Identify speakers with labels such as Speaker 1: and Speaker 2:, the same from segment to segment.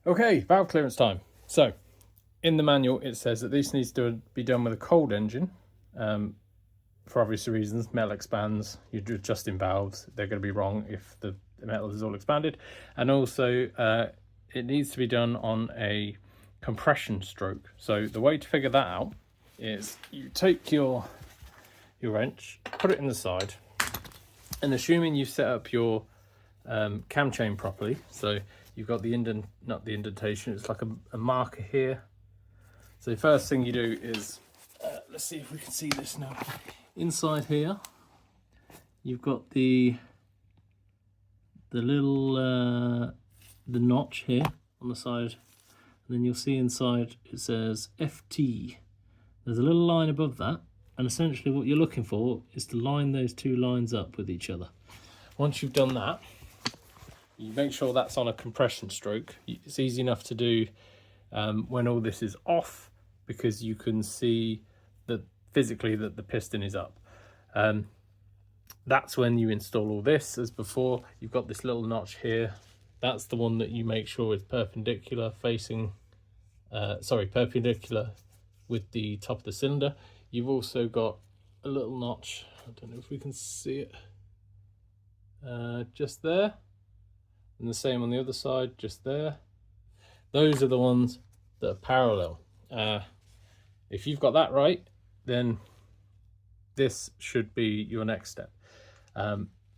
Speaker 1: Okay, valve clearance time. So, in the manual, it says that this needs to be done with a cold engine. For obvious reasons, metal expands, you're adjusting valves, they're going to be wrong if the metal is all expanded. And also, it needs to be done on a compression stroke. So the way to figure that out is you take your wrench, put it in the side, and assuming you've set up your cam chain properly, so you've got the not the indentation, it's like a marker here. So the first thing you do is, let's see if we can see this now. Inside here, you've got the little the notch here on the side, and then you'll see inside it says FT. There's a little line above that, and essentially what you're looking for is to line those two lines up with each other. Once you've done that, you make sure that's on a compression stroke. It's easy enough to do when all this is off, because you can see that physically that the piston is up. That's when you install all this. As before, you've got this little notch here. That's the one that you make sure is perpendicular perpendicular with the top of the cylinder. You've also got a little notch, I don't know if we can see it, just there, and the same on the other side, just there. Those are the ones that are parallel. If you've got that right, then this should be your next step.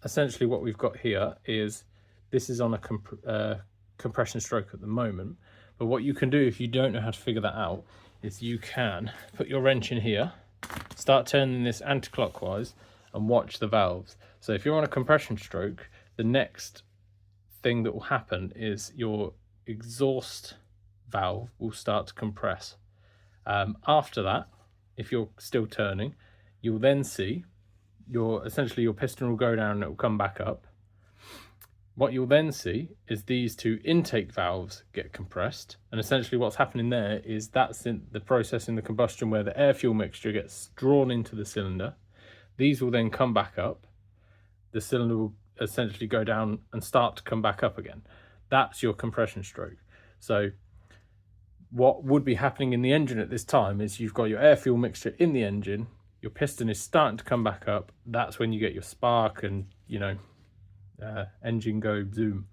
Speaker 1: Essentially what we've got here is, this is on a compression stroke at the moment, but what you can do if you don't know how to figure that out is you can put your wrench in here, start turning this anti-clockwise, and watch the valves. So if you're on a compression stroke, the next thing that will happen is your exhaust valve will start to compress. After that, if you're still turning, you'll then see your piston will go down and it will come back up. What you'll then see is these two intake valves get compressed, and essentially what's happening there is that's in the process in the combustion where the air fuel mixture gets drawn into the cylinder. These will then come back up. The cylinder will essentially go down and start to come back up again. That's your compression stroke. So what would be happening in the engine at this time is you've got your air fuel mixture in the engine, your piston is starting to come back up. That's when you get your spark and, engine go zoom.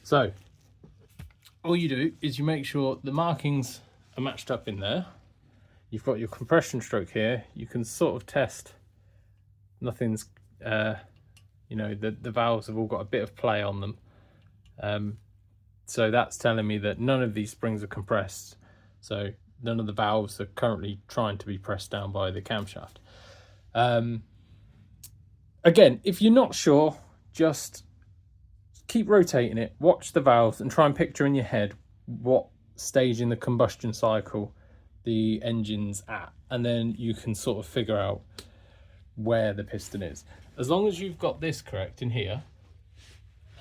Speaker 1: So all you do is you make sure the markings are matched up in there. You've got your compression stroke here. You can sort of test nothing's, the valves have all got a bit of play on them. So that's telling me that none of these springs are compressed. So none of the valves are currently trying to be pressed down by the camshaft. Again, if you're not sure, just keep rotating it, watch the valves, and try and picture in your head what stage in the combustion cycle the engine's at, and then you can sort of figure out where the piston is. As long as you've got this correct in here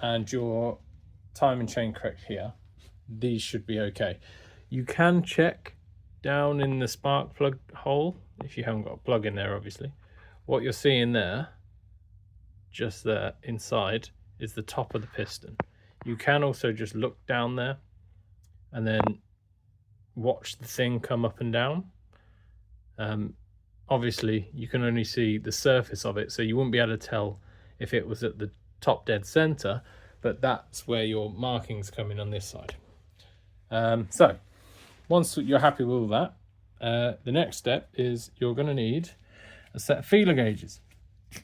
Speaker 1: and your timing chain correct here, these should be okay. You can check down in the spark plug hole if you haven't got a plug in there. Obviously what you're seeing there, just there inside, is the top of the piston. You can also just look down there and then watch the thing come up and down. Obviously you can only see the surface of it, so you wouldn't be able to tell if it was at the top dead center, but that's where your markings come in on this side. So once you're happy with all that, the next step is you're going to need a set of feeler gauges. I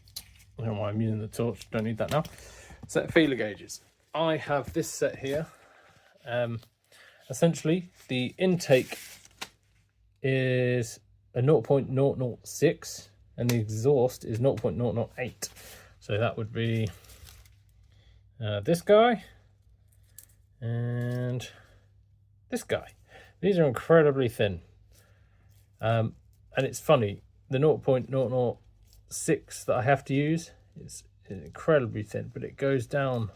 Speaker 1: don't know why I'm using the torch, don't need that now. Set of feeler gauges. I have this set here. Essentially the intake is a 0.006 and the exhaust is 0.008. So that would be this guy and this guy. These are incredibly thin. And it's funny, the 0.006 that I have to use is incredibly thin, but it goes down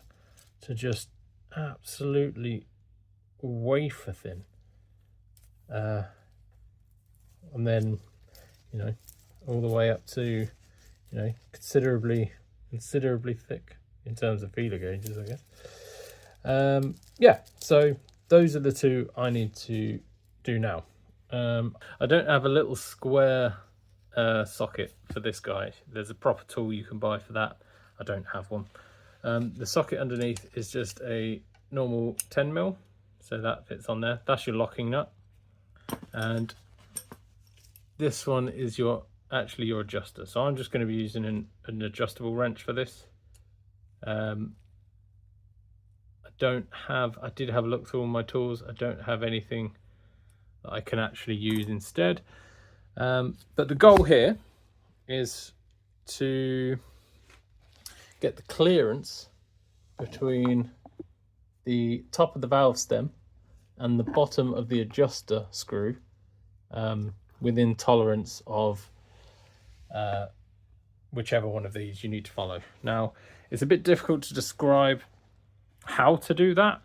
Speaker 1: to just absolutely wafer thin. And then, all the way up to, considerably thick in terms of feeler gauges, I guess. Yeah, so those are the two I need to do now. I don't have a little square socket for this guy. There's a proper tool you can buy for that. I don't have one. The socket underneath is just a normal 10mm, so that fits on there. That's your locking nut, and this one is actually your adjuster. So I'm just going to be using an adjustable wrench for this. I did have a look through all my tools. I don't have anything that I can actually use instead. But the goal here is to get the clearance between the top of the valve stem and the bottom of the adjuster screw within tolerance of whichever one of these you need to follow. Now, it's a bit difficult to describe how to do that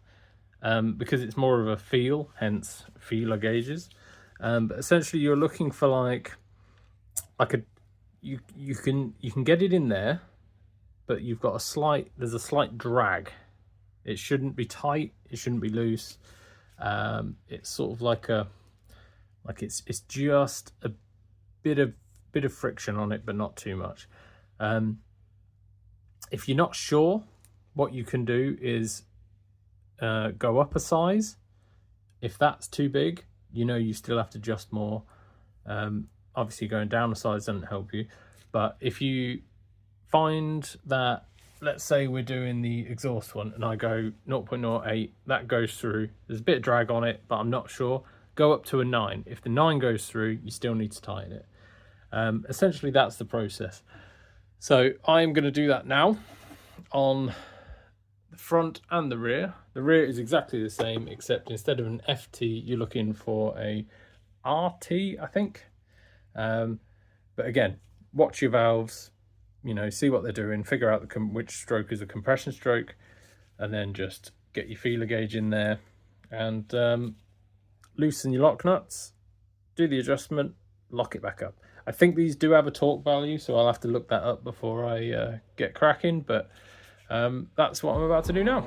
Speaker 1: because it's more of a feel, hence feeler gauges. But essentially, you're looking for you can get it in there, but you've got there's a slight drag. It shouldn't be tight. It shouldn't be loose. It's sort of it's just a bit of friction on it, but not too much. If you're not sure, what you can do is go up a size. If that's too big, you still have to adjust more. Obviously going down a size doesn't help you, but if you find that, let's say we're doing the exhaust one and I go 0.08, that goes through, there's a bit of drag on it, but I'm not sure, go up to a 9. If the 9 goes through, you still need to tighten it. Essentially that's the process. So I'm going to do that now on the front and the rear. The rear is exactly the same, except instead of an FT, you're looking for a RT, I think. But again, watch your valves, see what they're doing, figure out which stroke is a compression stroke, and then just get your feeler gauge in there and loosen your lock nuts, do the adjustment, lock it back up. I think these do have a torque value, so I'll have to look that up before I get cracking, but that's what I'm about to do now.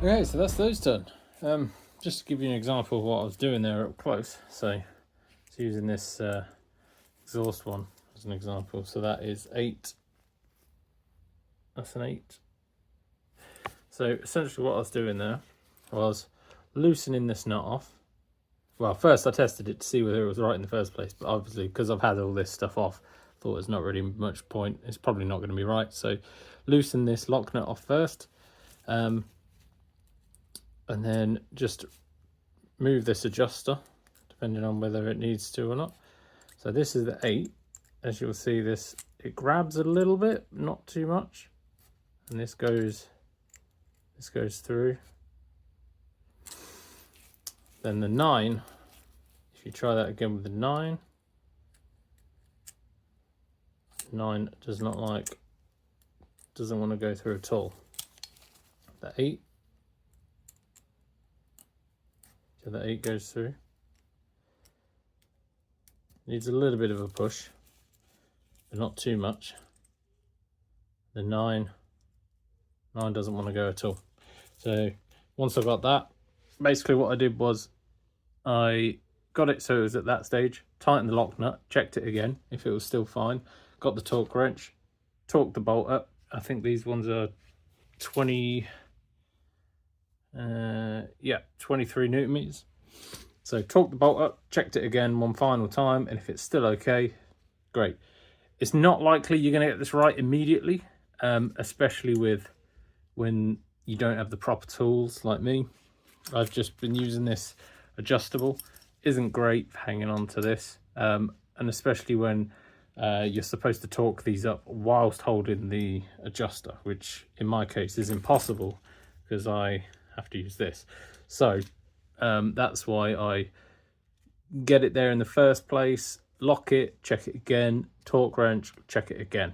Speaker 1: Okay, so that's those done. Just to give you an example of what I was doing there up close. So it's using this exhaust one as an example. So that is 8. That's an 8. So essentially what I was doing there was loosening this nut off. Well, first I tested it to see whether it was right in the first place, but obviously because I've had all this stuff off, thought there's not really much point. It's probably not going to be right. So loosen this lock nut off first. And then just move this adjuster, depending on whether it needs to or not. So this is the 8. As you'll see, it grabs a little bit, not too much. And this goes through. Then the 9, if you try that again with the 9 doesn't want to go through at all. The 8. So the 8 goes through. Needs a little bit of a push, but not too much. The 9 doesn't want to go at all. So once I got that, basically what I did was I got it so it was at that stage, tightened the lock nut, checked it again if it was still fine, got the torque wrench, torqued the bolt up. I think these ones are 23 Newton meters. So torqued the bolt up, checked it again one final time, and if it's still okay, great. It's not likely you're going to get this right immediately, especially when you don't have the proper tools like me. I've just been using this adjustable. Isn't great for hanging on to this, and especially when you're supposed to torque these up whilst holding the adjuster, which in my case is impossible because I have to use this. So that's why I get it there in the first place, lock it, check it again, torque wrench, check it again.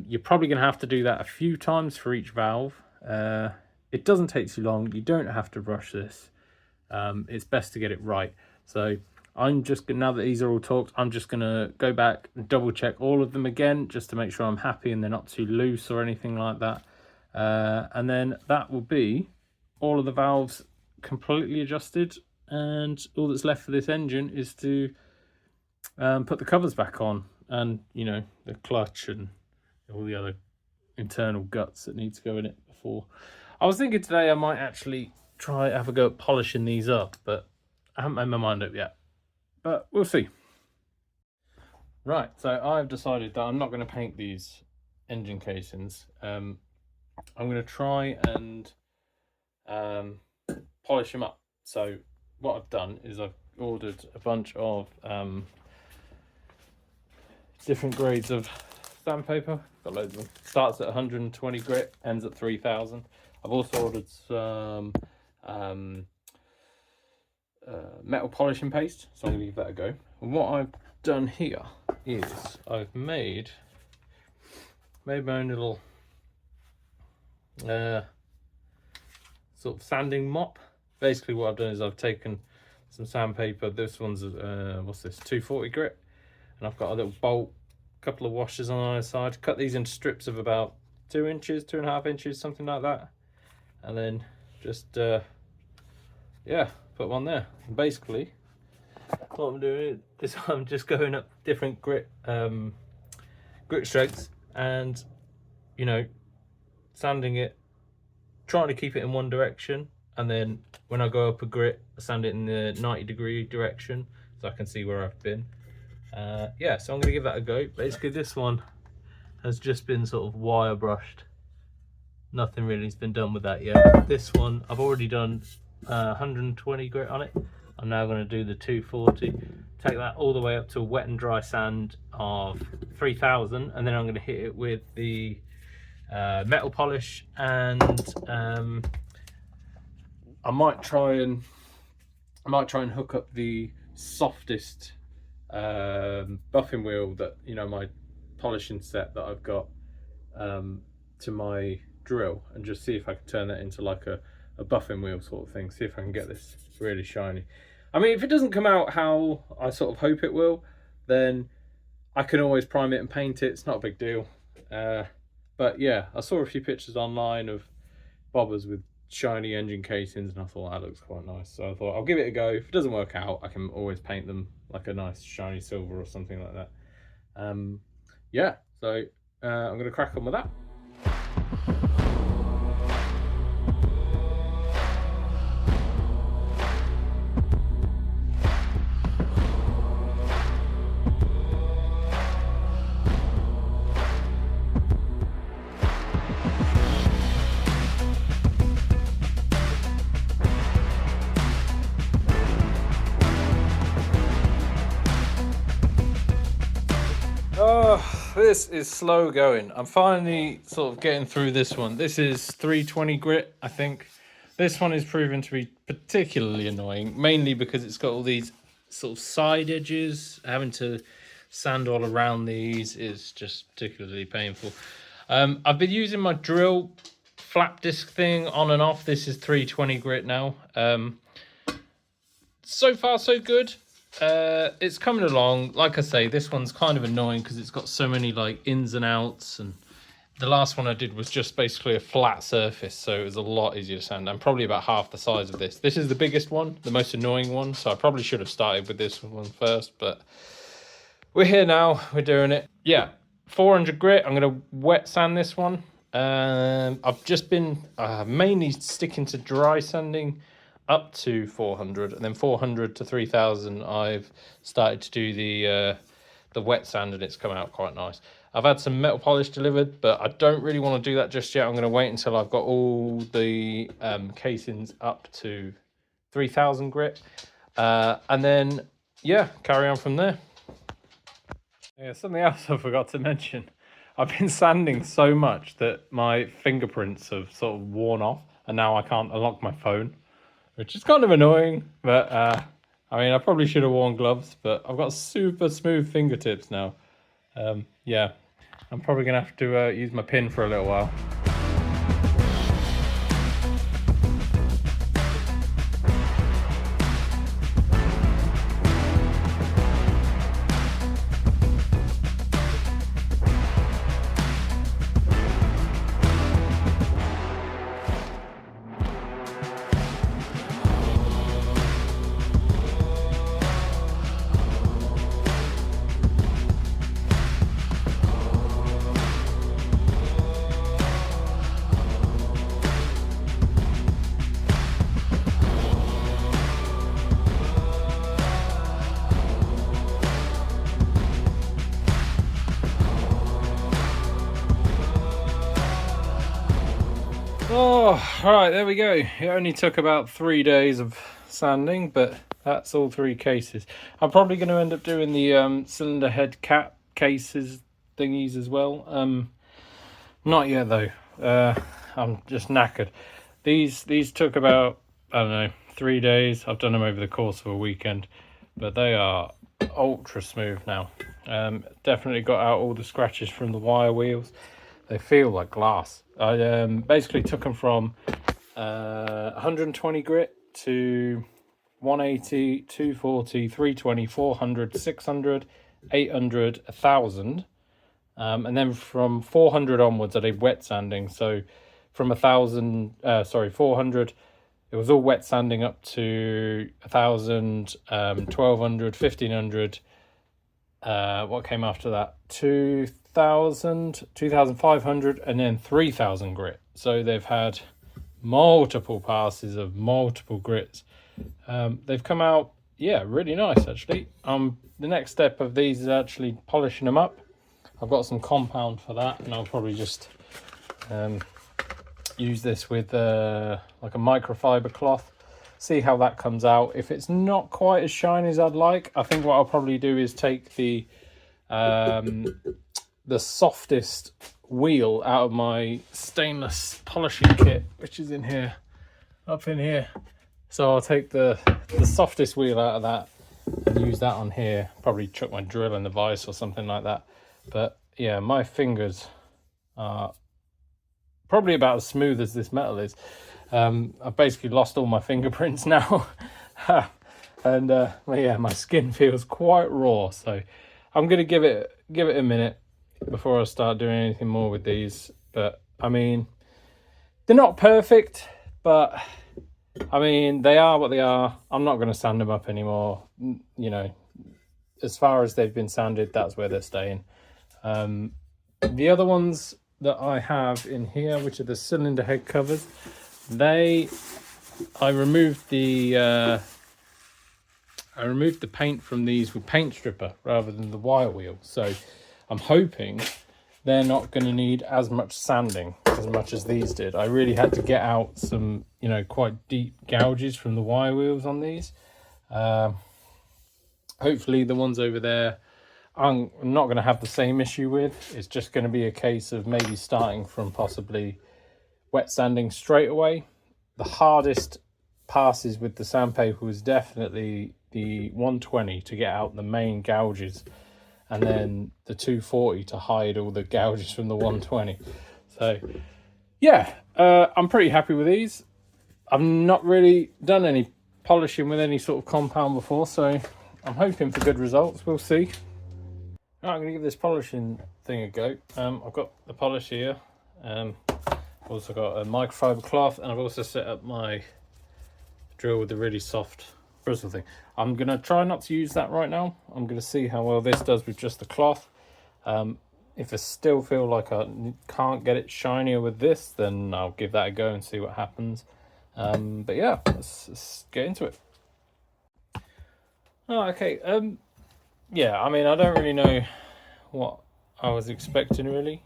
Speaker 1: You're probably going to have to do that a few times for each valve. It doesn't take too long. You don't have to rush this. It's best to get it right. So I'm just, now that these are all torqued, I'm just going to go back and double check all of them again, just to make sure I'm happy and they're not too loose or anything like that. And then that will be all of the valves completely adjusted, and all that's left for this engine is to put the covers back on, and you know, the clutch and all the other internal guts that need to go in it before. I was thinking today I might actually have a go at polishing these up, but I haven't made my mind up yet, but we'll see. Right, so I've decided that I'm not going to paint these engine casings. I'm going to try and polish them up. So what I've done is I've ordered a bunch of different grades of sandpaper. Got loads of them. Starts at 120 grit, ends at 3000. I've also ordered some metal polishing paste, so I'm going to give that a go. And what I've done here is I've made my own little sort of sanding mop. Basically what I've done is I've taken some sandpaper. This one's what's this, 240 grit, and I've got a little bolt, a couple of washers on either side. Cut these into strips of about 2 inches, 2.5 inches, something like that, and then just yeah, put one there. And basically what I'm doing is I'm just going up different grit strengths, and you know, sanding it, trying to keep it in one direction, and then when I go up a grit, I sand it in the 90-degree direction so I can see where I've been. Yeah, so I'm going to give that a go. Basically this one has just been sort of wire brushed. Nothing really has been done with that yet. This one I've already done 120 grit on it. I'm now going to do the 240, take that all the way up to a wet and dry sand of 3000, and then I'm going to hit it with the metal polish, and I might try and hook up the softest buffing wheel that, you know, my polishing set that I've got to my drill, and just see if I can turn that into like a buffing wheel sort of thing. See if I can get this really shiny. I mean, if it doesn't come out how I sort of hope it will, then I can always prime it and paint it. It's not a big deal. But yeah, I saw a few pictures online of bobbers with shiny engine casings, and I thought that looks quite nice. So I thought I'll give it a go. If it doesn't work out, I can always paint them like a nice shiny silver or something like that. Yeah, so I'm going to crack on with that. Oh, this is slow going. I'm finally sort of getting through this one. This is 320 grit, I think. This one is proven to be particularly annoying, mainly because it's got all these sort of side edges. Having to sand all around these is just particularly painful. I've been using my drill flap disc thing on and off. This is 320 grit now. So far so good. It's coming along. Like I say, this one's kind of annoying because it's got so many like ins and outs, and the last one I did was just basically a flat surface, so it was a lot easier to sand. I'm probably about half the size of this. This is the biggest one, the most annoying one, so I probably should have started with this one first, but we're here now, we're doing it. Yeah, 400 grit, I'm going to wet sand this one. I've just been mainly sticking to dry sanding up to 400, and then 400 to 3000 I've started to do the wet sand, and it's come out quite nice. I've had some metal polish delivered, but I don't really want to do that just yet. I'm going to wait until I've got all the casings up to 3000 grit, and then yeah, carry on from there. Yeah, something else I forgot to mention. I've been sanding so much that my fingerprints have sort of worn off, and now I can't unlock my phone, which is kind of annoying, but I mean, I probably should have worn gloves, but I've got super smooth fingertips now. Yeah, I'm probably going to have to use my pin for a little while. Oh, right, there we go. It only took about 3 days of sanding, but that's all 3 cases. I'm probably going to end up doing the cylinder head cap cases thingies as well. Not yet though. I'm just knackered. These took about, I don't know, 3 days. I've done them over the course of a weekend, but they are ultra smooth now. Definitely got out all the scratches from the wire wheels. They feel like glass. I basically took them from 120 grit to 180, 240, 320, 400, 600, 800, 1000. And then from 400 onwards, I did wet sanding. So from 400, it was all wet sanding up to 1000, 1200, 1500. What came after that? 2000, 2500, and then 3000 grit. So they've had multiple passes of multiple grits. They've come out, yeah, really nice actually. The next step of these is actually polishing them up. I've got some compound for that, and I'll probably just use this with like a microfiber cloth, see how that comes out. If it's not quite as shiny as I'd like, I think what I'll probably do is take the softest wheel out of my stainless polishing kit, which is in here, up in here. So I'll take the softest wheel out of that and use that on here. Probably chuck my drill in the vise or something like that. But yeah, my fingers are probably about as smooth as this metal is. I've basically lost all my fingerprints now. And yeah, my skin feels quite raw. So I'm going to give it a minute before I start doing anything more with these. But I mean, they're not perfect, but I mean, they are what they are. I'm not going to sand them up anymore. You know, as far as they've been sanded, that's where they're staying. The other ones that I have in here, which are the cylinder head covers, I removed the paint from these with paint stripper rather than the wire wheel. So I'm hoping they're not going to need as much sanding as much as these did. I really had to get out some, you know, quite deep gouges from the wire wheels on these. Hopefully the ones over there I'm not going to have the same issue with. It's just going to be a case of maybe starting from possibly wet sanding straight away. The hardest passes with the sandpaper was definitely the 120 to get out the main gouges, and then the 240 to hide all the gouges from the 120. So yeah, I'm pretty happy with these. I've not really done any polishing with any sort of compound before, so I'm hoping for good results. We'll see. Right, I'm going to give this polishing thing a go. I've got the polish here. I've also got a microfiber cloth, and I've also set up my drill with the really soft bristle thing. I'm going to try not to use that right now. I'm going to see how well this does with just the cloth. If I still feel like I can't get it shinier with this, then I'll give that a go and see what happens. But yeah, let's get into it. Oh, okay. Yeah, I mean, I don't really know what I was expecting, really.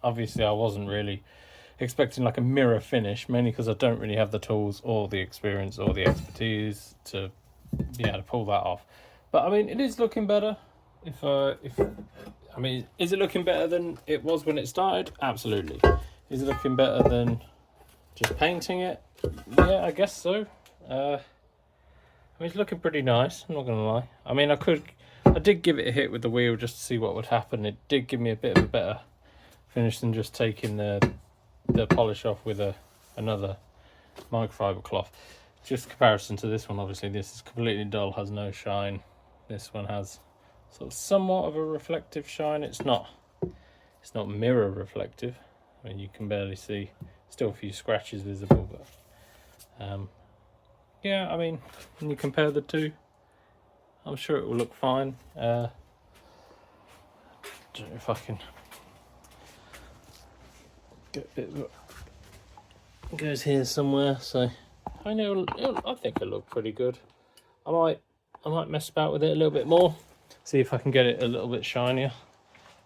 Speaker 1: Obviously, I wasn't really expecting like a mirror finish, mainly because I don't really have the tools or the experience or the expertise to be able to pull that off. But I mean, it is looking better. I mean, is it looking better than it was when it started? Absolutely. Is it looking better than just painting it? Yeah, I guess so. I mean, it's looking pretty nice, I'm not going to lie. I mean, I did give it a hit with the wheel just to see what would happen. It did give me a bit of a better finish than just taking the polish off with another microfiber cloth. Just comparison to this one, obviously this is completely dull, has no shine. This one has sort of somewhat of a reflective shine. It's not mirror reflective. I mean, you can barely see, still a few scratches visible, but yeah, I mean, when you compare the two, I'm sure it will look fine. Don't know if I can get a bit of it goes here somewhere, so I know I think it'll look pretty good. I might mess about with it a little bit more, see if I can get it a little bit shinier.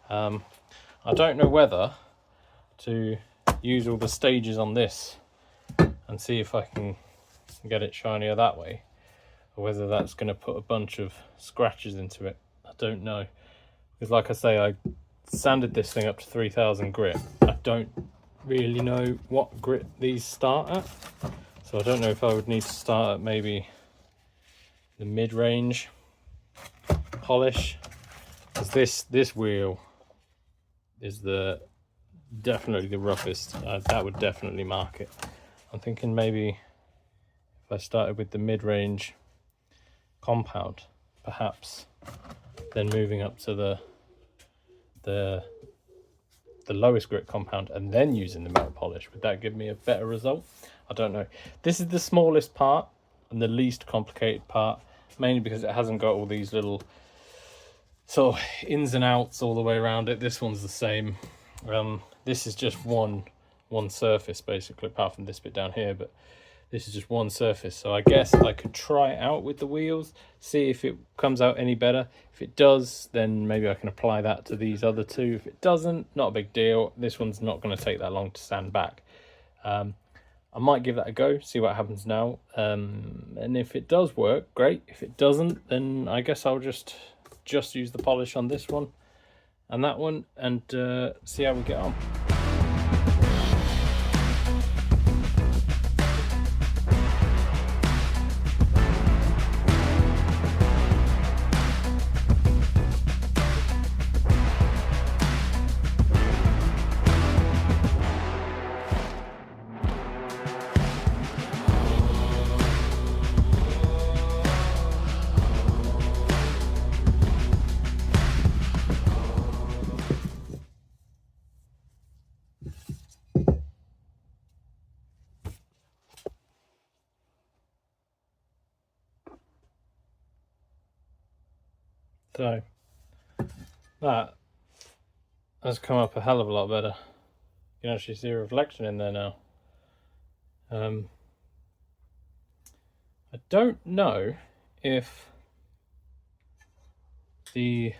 Speaker 1: I don't know whether to use all the stages on this and see if I can get it shinier that way, or whether that's going to put a bunch of scratches into it. I don't know, because like I say, I sanded this thing up to 3000 grit. I don't really know what grit these start at, so I don't know if I would need to start at maybe the mid-range polish, because this wheel is definitely the roughest. That would definitely mark it. I'm thinking maybe if I started with the mid-range compound, perhaps, then moving up to the lowest grit compound and then using the metal polish, would that give me a better result? I don't know. This is the smallest part and the least complicated part, mainly because it hasn't got all these little sort of ins and outs all the way around it. This one's the same. This is just one surface basically, apart from this bit down here, but this is just one surface. So I guess I could try it out with the wheels, see if it comes out any better. If it does, then maybe I can apply that to these other two. If it doesn't, not a big deal. This one's not going to take that long to sand back. I might give that a go, see what happens now. And if it does work, great. If it doesn't, then I guess I'll just use the polish on this one and that one, and see how we get on. So that has come up a hell of a lot better. You can actually see a reflection in there now. I don't know if the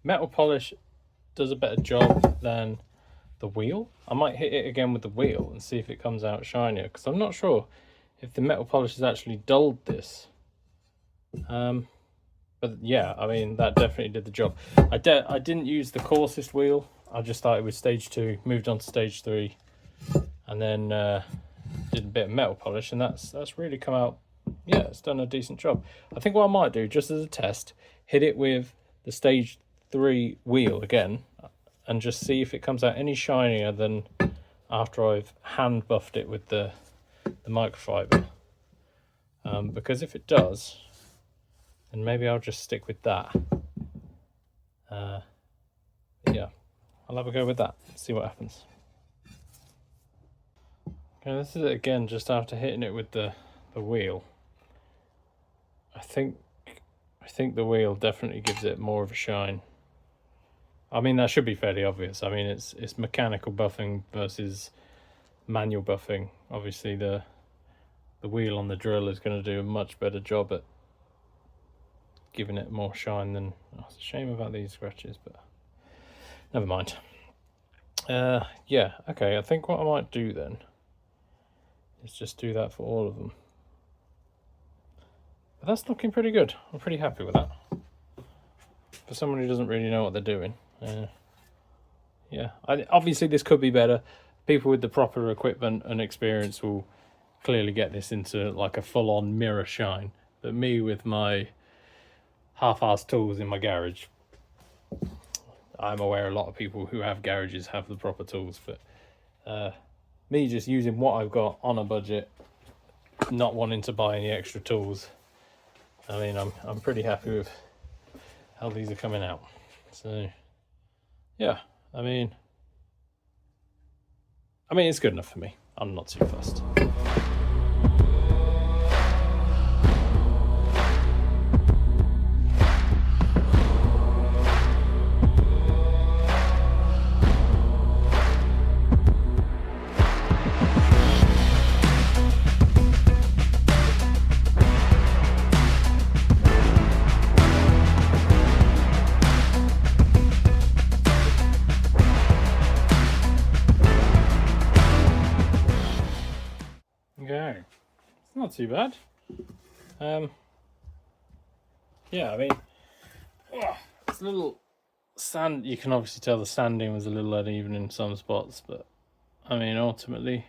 Speaker 1: metal polish does a better job than the wheel. I might hit it again with the wheel and see if it comes out shinier, because I'm not sure if the metal polish has actually dulled this. But yeah, I mean, that definitely did the job. I didn't use the coarsest wheel. I just started with stage 2, moved on to stage 3, and then did a bit of metal polish, and that's really come out. Yeah, it's done a decent job. I think what I might do, just as a test, hit it with the stage 3 wheel again, and just see if it comes out any shinier than after I've hand buffed it with the microfiber. Because if it does, then maybe I'll just stick with that. Yeah, I'll have a go with that, see what happens. Okay, this is it again, just after hitting it with the wheel. I think the wheel definitely gives it more of a shine. I mean, that should be fairly obvious. I mean, it's mechanical buffing versus manual buffing. Obviously, the wheel on the drill is going to do a much better job at giving it more shine than. Oh, it's a shame about these scratches, but never mind. Yeah, okay. I think what I might do then is just do that for all of them. But that's looking pretty good. I'm pretty happy with that. For someone who doesn't really know what they're doing. Yeah, obviously this could be better. People with the proper equipment and experience will clearly get this into like a full-on mirror shine. But me with my half-assed tools in my garage, I'm aware a lot of people who have garages have the proper tools, but me just using what I've got on a budget, not wanting to buy any extra tools. I mean, I'm pretty happy with how these are coming out. So yeah, I mean it's good enough for me. I'm not too fussed. Okay, it's not too bad. Yeah, I mean, it's a little sand. You can obviously tell the sanding was a little uneven in some spots, but I mean, ultimately,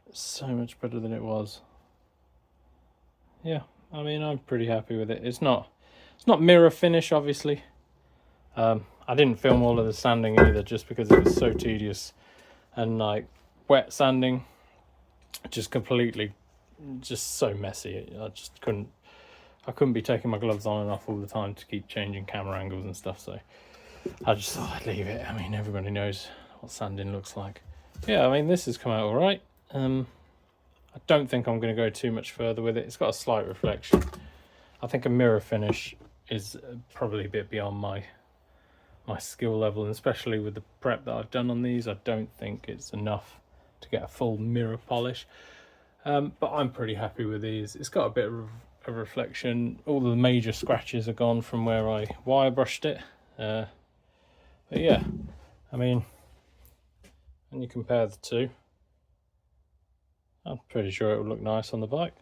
Speaker 1: it's so much better than it was. Yeah, I mean, I'm pretty happy with it. It's not mirror finish, obviously. I didn't film all of the sanding either, just because it was so tedious, and like wet sanding, just completely, just so messy. I just couldn't be taking my gloves on and off all the time to keep changing camera angles and stuff, so I just thought I'd leave it. I mean, everybody knows what sanding looks like. Yeah, I mean, this has come out all right. I don't think I'm going to go too much further with it. It's got a slight reflection. I think a mirror finish is probably a bit beyond my skill level, and especially with the prep that I've done on these, I don't think it's enough to get a full mirror polish. But I'm pretty happy with these. It's got a bit of a reflection. All the major scratches are gone from where I wire brushed it. But yeah, I mean, when you compare the two, I'm pretty sure it will look nice on the bike.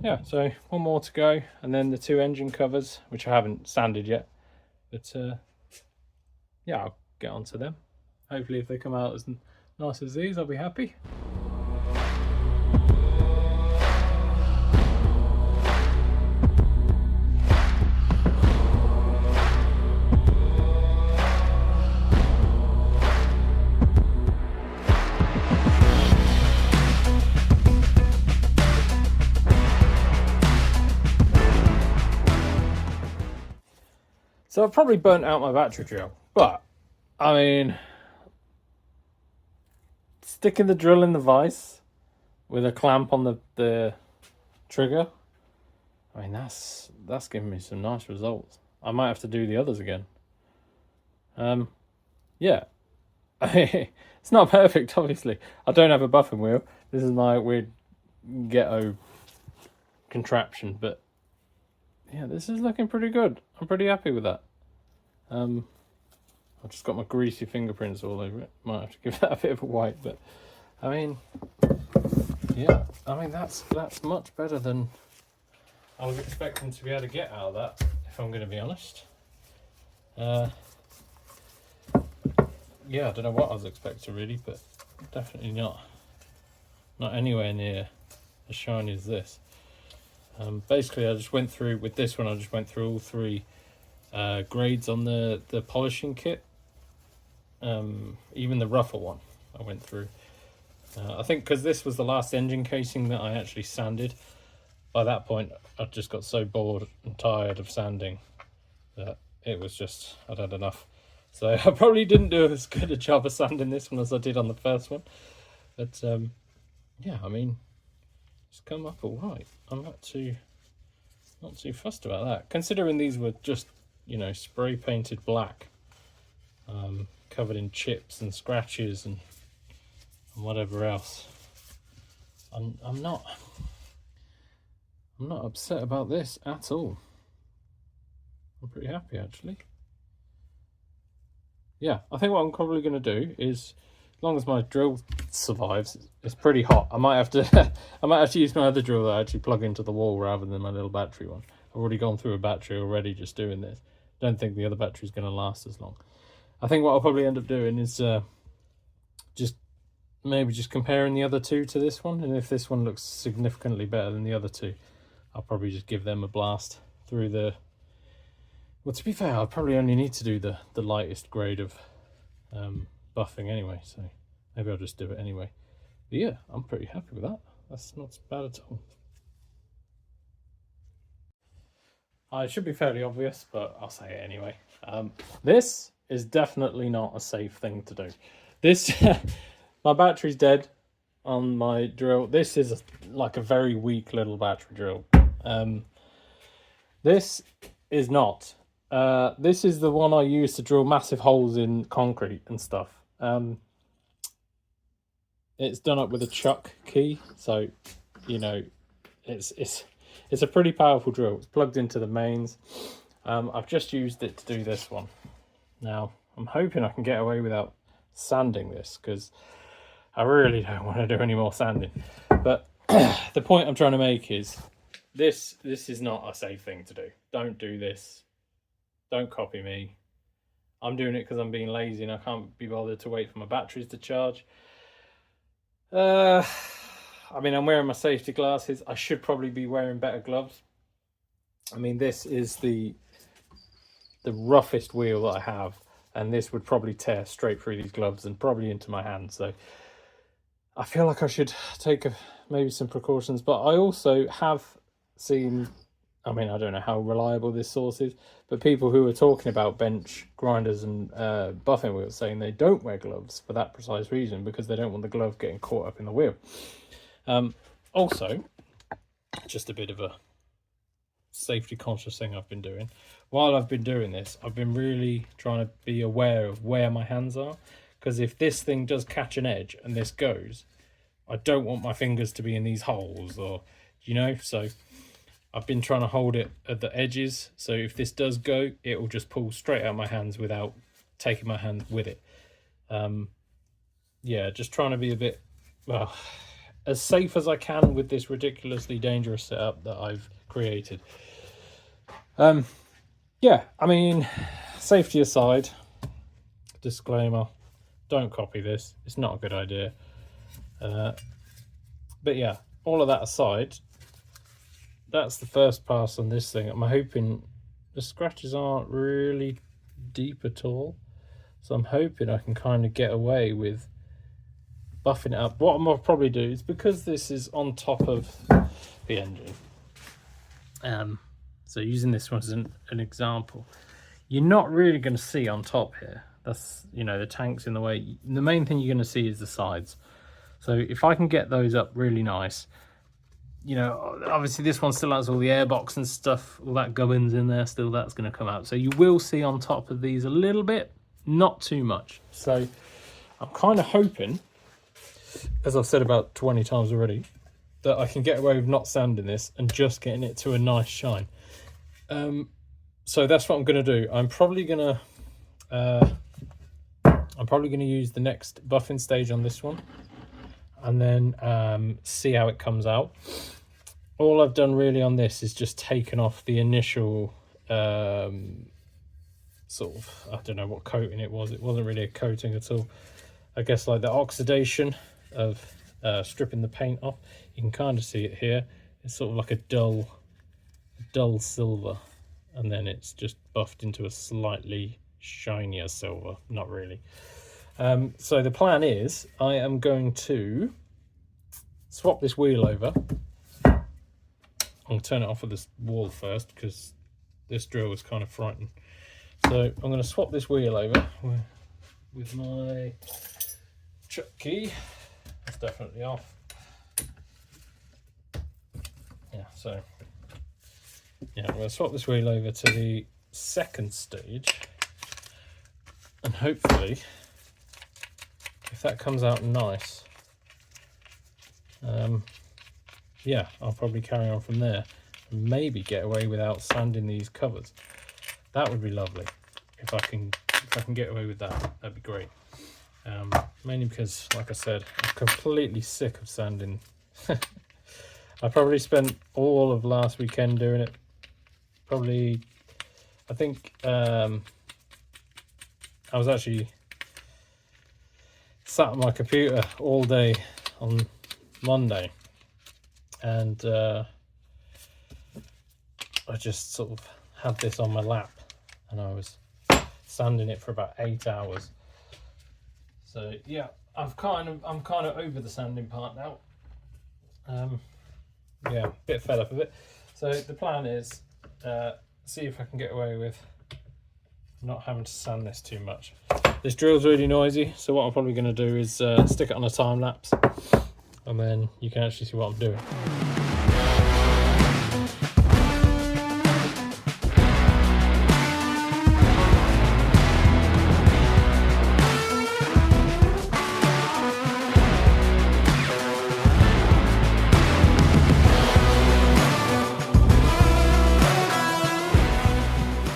Speaker 1: Yeah, so one more to go, and then the two engine covers, which I haven't sanded yet, but yeah, I'll get onto them. Hopefully if they come out as nice as these, I'll be happy. So I've probably burnt out my battery drill, but I mean, sticking the drill in the vise with a clamp on the trigger, I mean, that's giving me some nice results. I might have to do the others again. Yeah, it's not perfect, obviously. I don't have a buffing wheel. This is my weird ghetto contraption, but yeah, this is looking pretty good. I'm pretty happy with that. I've just got my greasy fingerprints all over it. Might have to give that a bit of a wipe, but I mean, yeah, I mean that's much better than I was expecting to be able to get out of that, if I'm going to be honest. Yeah, I don't know what I was expecting really, but definitely not anywhere near as shiny as this. Basically, I just went through with this one. I just went through all three grades on the polishing kit. Even the rougher one I went through. I think because this was the last engine casing that I actually sanded. By that point, I just got so bored and tired of sanding that it was just, I'd had enough. So I probably didn't do as good a job of sanding this one as I did on the first one. But yeah, I mean, it's come up all right. I'm not too fussed about that, considering these were just, you know, spray painted black, covered in chips and scratches and whatever else. I'm not upset about this at all. I'm pretty happy actually. Yeah, I think what I'm probably going to do is, as long as my drill survives, it's pretty hot. I might have to use my other drill that I actually plug into the wall rather than my little battery one. I've already gone through a battery already just doing this. Don't think the other battery's going to last as long. I think what I'll probably end up doing is just maybe just comparing the other two to this one, and if this one looks significantly better than the other two, I'll probably just give them a blast through the... Well, to be fair, I'll probably only need to do the lightest grade of buffing anyway, so maybe I'll just do it anyway. But yeah, I'm pretty happy with that. That's not bad at all. It should be fairly obvious, but I'll say it anyway. This is definitely not a safe thing to do. This, my battery's dead on my drill. This is like a very weak little battery drill. This is not. This is the one I use to drill massive holes in concrete and stuff. It's done up with a chuck key, so you know it's a pretty powerful drill. It's plugged into the mains. I've just used it to do this one. Now I'm hoping I can get away without sanding this, because I really don't want to do any more sanding. But the point I'm trying to make is this is not a safe thing to do. Don't do this. Don't copy me. I'm doing it because I'm being lazy and I can't be bothered to wait for my batteries to charge. I mean, I'm wearing my safety glasses. I should probably be wearing better gloves. I mean, this is the roughest wheel that I have, and this would probably tear straight through these gloves and probably into my hand. So I feel like I should take maybe some precautions. But I also have seen, I mean, I don't know how reliable this source is, but people who are talking about bench grinders and buffing wheels saying they don't wear gloves for that precise reason, because they don't want the glove getting caught up in the wheel. Also, just a bit of a safety conscious thing I've been doing. While I've been doing this, I've been really trying to be aware of where my hands are, because if this thing does catch an edge and this goes, I don't want my fingers to be in these holes, or, you know, so I've been trying to hold it at the edges, so if this does go, it will just pull straight out my hands without taking my hand with it. Yeah, just trying to be a bit, well, as safe as I can with this ridiculously dangerous setup that I've created. Yeah, I mean, safety aside, disclaimer, don't copy this. It's not a good idea. But yeah, all of that aside, that's the first pass on this thing. I'm hoping the scratches aren't really deep at all, so I'm hoping I can kind of get away with buffing it up. What I'll probably do is, because this is on top of the engine, so using this one as an example, you're not really going to see on top here. That's, you know, the tank's in the way. The main thing you're going to see is the sides. So if I can get those up really nice, you know, obviously this one still has all the airbox and stuff, all that gubbins in there still, that's going to come out. So you will see on top of these a little bit, not too much. So I'm kind of hoping, as I've said about 20 times already, that I can get away with not sanding this and just getting it to a nice shine. So that's what I'm going to do. I'm probably going to use the next buffing stage on this one, and then see how it comes out. All I've done really on this is just taken off the initial sort of, I don't know what coating it was. It wasn't really a coating at all. I guess like the oxidation of stripping the paint off. You can kind of see it here. It's sort of like a dull silver, and then it's just buffed into a slightly shinier silver. Not really. So the plan is, I am going to swap this wheel over. I'll turn it off with this wall first, because this drill is kind of frightening. So I'm going to swap this wheel over with my chuck key. It's definitely off. Yeah, so yeah, I'm going to swap this wheel over to the second stage, and hopefully, if that comes out nice, yeah, I'll probably carry on from there and maybe get away without sanding these covers. That would be lovely. If I can get away with that, that'd be great. Mainly because, like I said, I'm completely sick of sanding. I probably spent all of last weekend doing it. Probably, I think I was actually sat on my computer all day on Monday, and I just sort of had this on my lap, and I was sanding it for about 8 hours. So yeah, I'm kind of over the sanding part now. Yeah, a bit fed up of it. So the plan is see if I can get away with not having to sand this too much. This drill's really noisy, so what I'm probably going to do is stick it on a time lapse, and then you can actually see what I'm doing.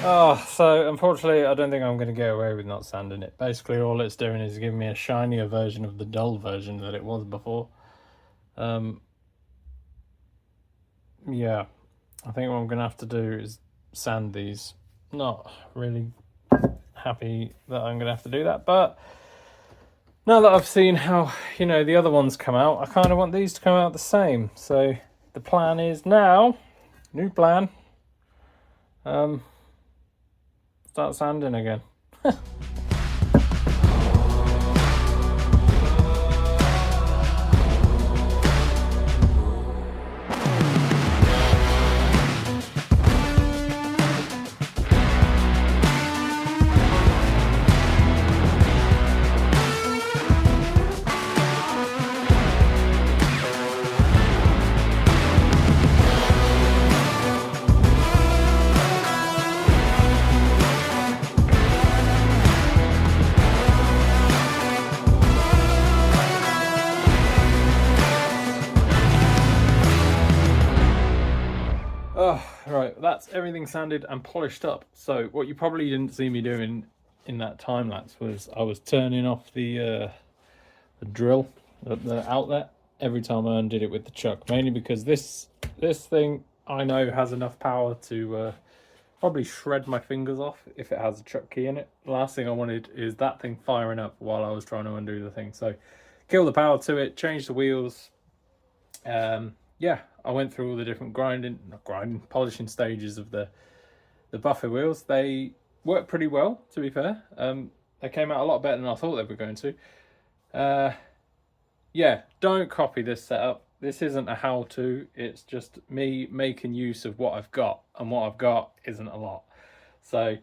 Speaker 1: Oh, so unfortunately I don't think I'm going to get away with not sanding it. Basically all it's doing is giving me a shinier version of the dull version that it was before. Yeah, I think what I'm going to have to do is sand these. Not really happy that I'm going to have to do that, but now that I've seen how, you know, the other ones come out, I kind of want these to come out the same. So the plan is now, new plan, start sanding again. Oh, right, that's everything sanded and polished up. So what you probably didn't see me doing in that time lapse was I was turning off the drill at the outlet every time I undid it with the chuck, mainly because this thing I know has enough power to probably shred my fingers off if it has a chuck key in it. The last thing I wanted is that thing firing up while I was trying to undo the thing. So kill the power to it, change the wheels. Yeah, I went through all the different polishing stages of the buffer wheels. They worked pretty well, to be fair. They came out a lot better than I thought they were going to. Yeah, don't copy this setup. This isn't a how-to. It's just me making use of what I've got, and what I've got isn't a lot. So,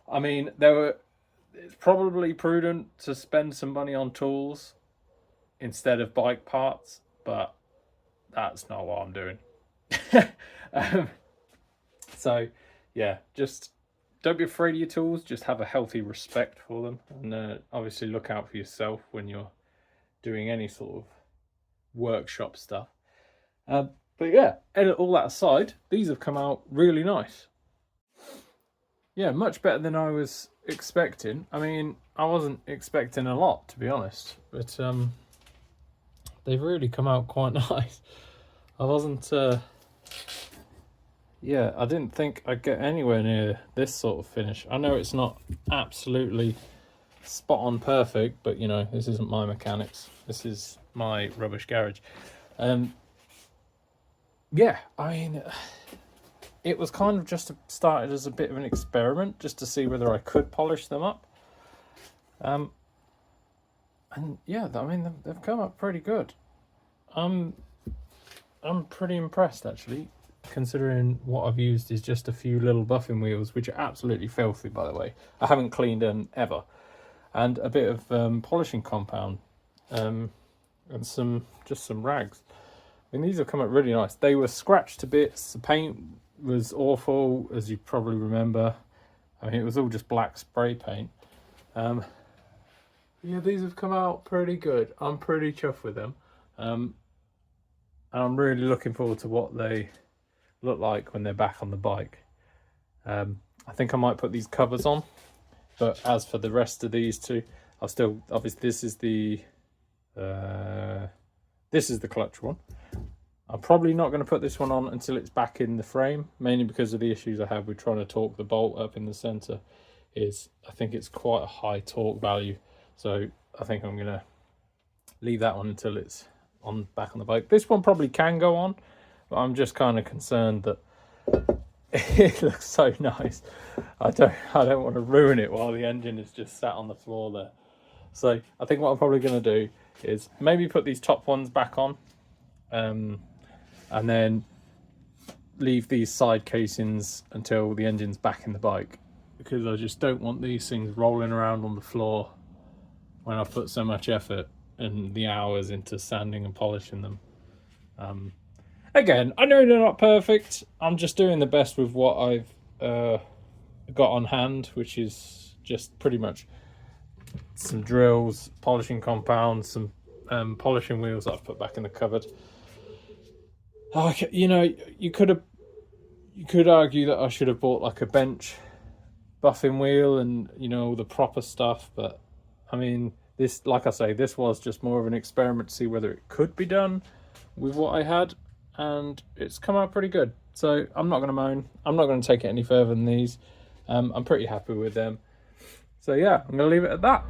Speaker 1: I mean, it's probably prudent to spend some money on tools instead of bike parts, but that's not what I'm doing. So yeah, just don't be afraid of your tools, just have a healthy respect for them, and obviously look out for yourself when you're doing any sort of workshop stuff. But yeah, and all that aside, these have come out really nice. Yeah, much better than I was expecting. I mean, I wasn't expecting a lot, to be honest, but they've really come out quite nice. I wasn't, yeah, I didn't think I'd get anywhere near this sort of finish. I know it's not absolutely spot on perfect, but you know, this isn't my mechanics. This is my rubbish garage. Yeah, I mean, it was kind of just started as a bit of an experiment, just to see whether I could polish them up. And yeah, I mean, they've come up pretty good. I'm pretty impressed, actually, considering what I've used is just a few little buffing wheels, which are absolutely filthy, by the way. I haven't cleaned them ever. And a bit of polishing compound, and just some rags. I mean, these have come out really nice. They were scratched to bits. The paint was awful, as you probably remember. I mean, it was all just black spray paint. Yeah, these have come out pretty good. I'm pretty chuffed with them. And I'm really looking forward to what they look like when they're back on the bike. I think I might put these covers on, but as for the rest of these two, I'll still, obviously this is the clutch one. I'm probably not going to put this one on until it's back in the frame, mainly because of the issues I have with trying to torque the bolt up in the center. I think it's quite a high torque value, so I think I'm going to leave that one until it's back on the bike. This one probably can go on, but I'm just kind of concerned that it looks so nice. I don't want to ruin it while the engine is just sat on the floor there. So I think what I'm probably going to do is maybe put these top ones back on, and then leave these side casings until the engine's back in the bike, because I just don't want these things rolling around on the floor when I've put so much effort and the hours into sanding and polishing them. Again, I know they're not perfect. I'm just doing the best with what I've got on hand, which is just pretty much some drills, polishing compounds, some polishing wheels that I've put back in the cupboard. You know, you could argue that I should have bought like a bench buffing wheel and, you know, the proper stuff, but I mean, this, like I say, this was just more of an experiment to see whether it could be done with what I had, and it's come out pretty good. So I'm not going to moan. I'm not going to take it any further than these. I'm pretty happy with them. So yeah, I'm going to leave it at that.